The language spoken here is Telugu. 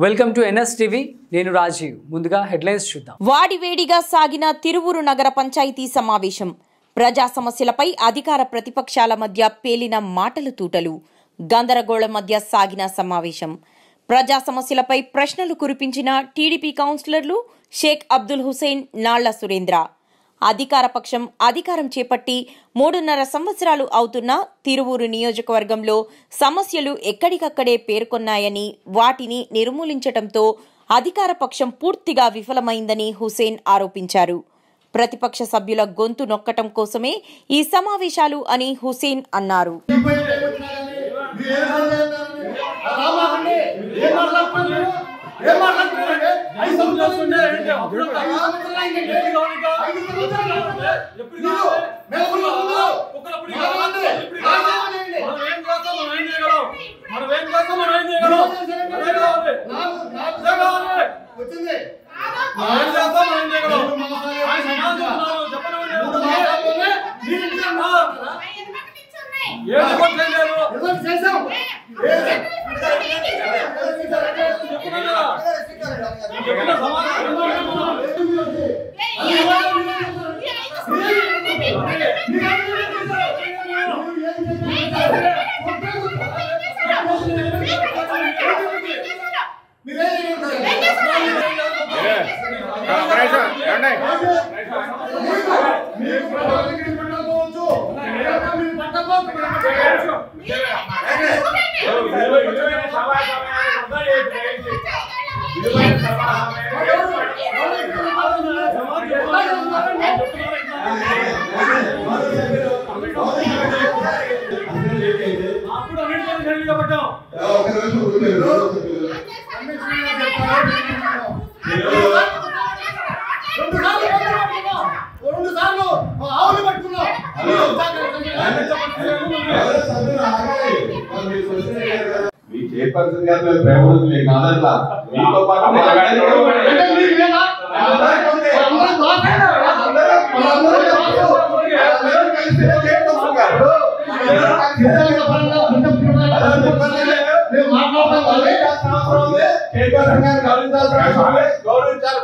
వెల్కమ్ టు ఎన్ఎస్ టీవీ నేను రాజీవ్ ముందుగా హెడ్లైన్స్ చూద్దాం వాడివేడిగా సాగిన తిరువురు నగర పంచాయతీ సమావేశం ప్రజా సమస్యలపై అధికార ప్రతిపక్షాల మధ్య పేలిన మాటలు తూటలు గందరగోళం మధ్య సాగిన సమావేశం ప్రజా సమస్యలపై ప్రశ్నలు కురిపించిన టీడీపీ కౌన్సిలర్లు షేక్ అబ్దుల్ హుసేన్ నాళ్ల సురేంద్ర అధికార పక్షం అధికారం చేపట్టి 3.5 సంవత్సరాలు అవుతున్న తిరువూరు నియోజకవర్గంలో సమస్యలు ఎక్కడికక్కడే పేర్కొన్నాయని వాటిని నిర్మూలించడంతో అధికార పక్షం పూర్తిగా విఫలమైందని హుసేన్ ఆరోపించారు. ప్రతిపక్ష సభ్యుల గొంతు నొక్కటం కోసమే ఈ సమావేశాలు అని హుసేన్ అన్నారు. చైర్పర్సన్ గారు ప్రేమ కాదట్లా మీతో పాటు గౌరవించాలి.